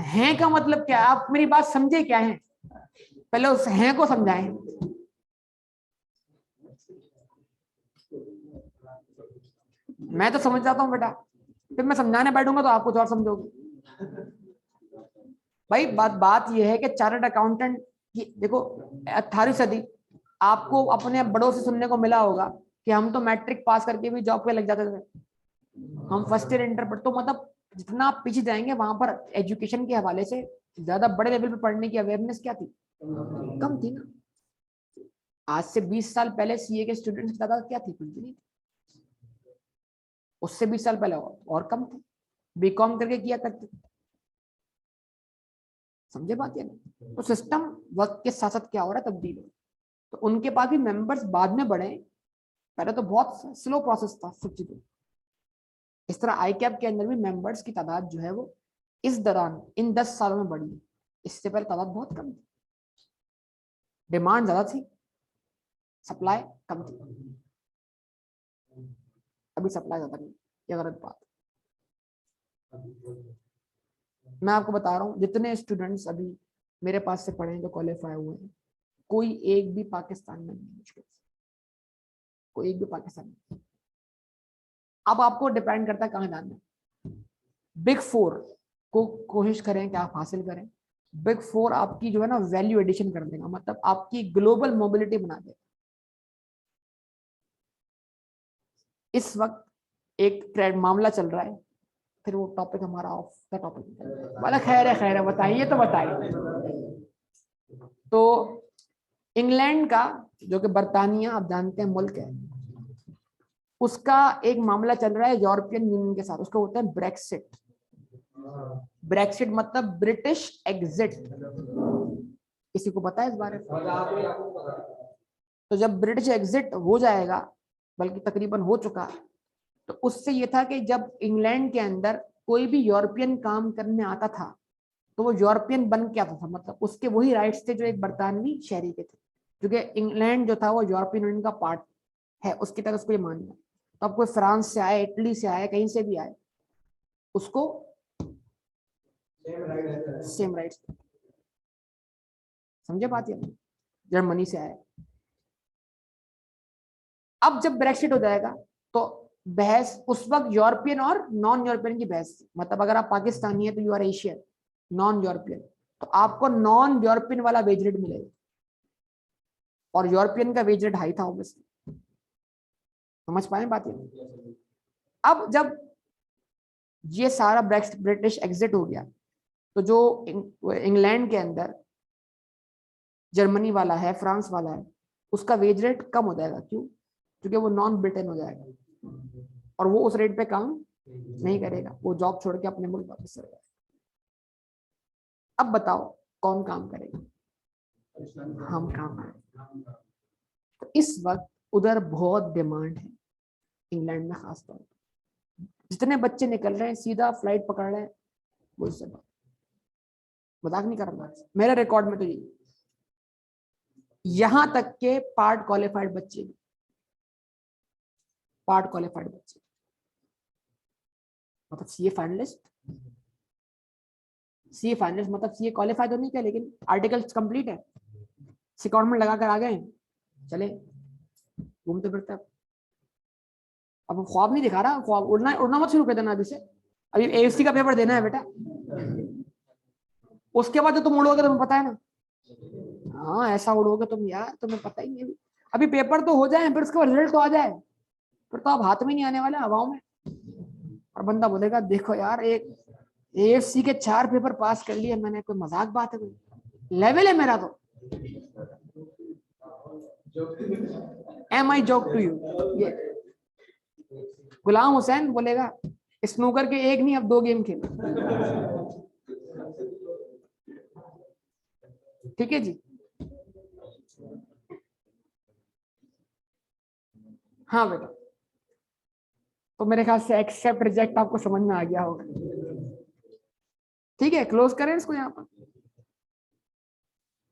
है का मतलब क्या, आप मेरी बात समझे क्या है, पहले उस हैं को समझाएं। मैं तो समझ जाता हूँ बेटा, फिर मैं समझाने बैठूंगा तो आप कुछ और समझोगे। भाई बात यह है कि चार्टर्ड अकाउंटेंट की देखो 18वीं सदी, आपको अपने बड़ों से सुनने को मिला होगा कि हम तो मैट्रिक पास करके भी जॉब पे लग जाते थे, हम फर्स्ट ईयर इंटर पर, तो मतलब जितना आप पीछे जाएंगे वहां पर एजुकेशन के हवाले से ज्यादा बड़े लेवल पर पढ़ने की अवेयरनेस क्या थी, कम थी ना। आज से 20 साल पहले CA के स्टूडेंट्स की तादाद क्या थी, कुछ भी नहीं, उससे 20 साल पहले और कम थे, बीकॉम करके किया करते, समझे बात है ना। तो सिस्टम वक्त के साथ साथ क्या हो रहा है, तब्दील हो, तो उनके पास भी मेंबर्स बाद में बढ़े, पहले तो बहुत स्लो प्रोसेस था सब चीजों। इस तरह ICAP के अंदर भी मेंबर्स की तादाद जो है वो इस दौरान इन 10 सालों में बढ़ी है, इससे पहले तादाद बहुत कम थी, डिमांड ज्यादा थी, सप्लाई कम थी, अभी सप्लाई ज्यादा नहीं, ये गलत बात। मैं आपको बता रहा हूँ जितने स्टूडेंट्स अभी मेरे पास से पढ़े हैं जो क्वालिफाई हुए हैं, कोई एक भी पाकिस्तान में नहीं, मुश्किल से कोई एक भी पाकिस्तान में। अब आपको डिपेंड करता है कहाँ जाना है। बिग 4 को कोशिश करें कि आप हासिल करें, बिग 4 आपकी जो है ना वैल्यू एडिशन कर देगा, मतलब आपकी ग्लोबल मोबिलिटी बना देगा। इस वक्त एक मामला चल रहा है, फिर वो टॉपिक हमारा ऑफ द टॉपिक वाला, खैर है बताइए तो बताइए। तो इंग्लैंड का जो कि बर्तानिया आप जानते हैं मुल्क है, उसका एक मामला चल रहा है यूरोपियन यूनियन के साथ, उसको होता है ब्रेक्सिट। ब्रेक्सिट मतलब ब्रिटिश एग्जिट, किसी को पता है इस बारे में? तो जब ब्रिटिश एग्जिट हो जाएगा, बल्कि तकरीबन हो चुका, तो उससे ये था कि जब इंग्लैंड के अंदर कोई भी यूरोपियन काम करने आता था तो वो यूरोपियन बन के आता था, मतलब उसके वही राइट्स थे जो एक बरतानवी शहरी के थे, क्योंकि इंग्लैंड जो था वो यूरोपियन यूनियन का पार्ट है, उसकी तरह उसको ये मानना। तो अब कोई फ्रांस से आए, इटली से आए, कहीं से भी आए, उसको सेम राइट्स। समझे बात? ये जर्मनी से आए। अब जब ब्रेक्सिट हो जाएगा तो बहस उस वक्त यूरोपियन और नॉन यूरोपियन की बहस, मतलब अगर आप पाकिस्तानी है तो you are Asian, non European, तो आपको नॉन यूरोपियन वाला वेज रेट मिलेगा, और यूरोपियन का वेज रेट हाई था ऑब्वियसली। समझ पाए बात? ये अब जब ये सारा ब्रिटिश एग्जिट हो गया तो जो इंग्लैंड के अंदर जर्मनी वाला है, फ्रांस वाला है, उसका वेज रेट कम हो जाएगा। क्यों? क्योंकि वो नॉन ब्रिटेन हो जाएगा और वो उस रेट पे काम नहीं करेगा, वो जॉब छोड़ के अपने मुल्क वापस चले जाएगा। अब बताओ कौन काम करेगा? हम काम करेंगे। तो इस वक्त उधर बहुत डिमांड है, इंग्लैंड में खासतौर पर जितने बच्चे निकल रहे हैं सीधा फ्लाइट पकड़ रहे हैं, वो इससे मजाक नहीं कर रहा, मेरे रिकॉर्ड में तो ये यहां तक के पार्ट क्वालिफाइड बच्चे, पार्ट क्वालिफाइड बच्चे, मतलब सीए फाइनलिस्ट, सीए फाइनलिस्ट मतलब सीए क्वालिफाई तो नहीं किया लेकिन आर्टिकल्स कंप्लीट है, सिक्योरमेंट लगा कर आ गए, चले घूमते फिरते। अब ख्वाब नहीं दिखा रहा, ख्वाब उड़ना उड़ना मत शुरू कर देना अभी से। अभी एएफसी का पेपर देना है बेटा, उसके बाद जो तुम उड़ोगे तुम्हें पता है ना। हाँ ऐसा उड़ोगे तुम यार, तुम्हें पता ही नहीं। अभी पेपर तो हो जाए, फिर उसके बाद रिजल्ट तो आ जाए, फिर तो आप हाथ में नहीं आने वाले, हवाओं में। और बंदा बोलेगा देखो यार, एक एएफसी के 4 पेपर पास कर लिए मैंने, कोई मजाक बात है? कोई लेवल है मेरा तो। Am I joke to you? ये गुलाम हुसैन बोलेगा स्नूकर के एक नहीं अब 2 गेम खेले। ठीक है जी। हाँ बेटा, तो मेरे ख्याल से एक्सेप्ट रिजेक्ट आपको समझ में आ गया होगा। ठीक है, क्लोज करें इसको यहाँ पर।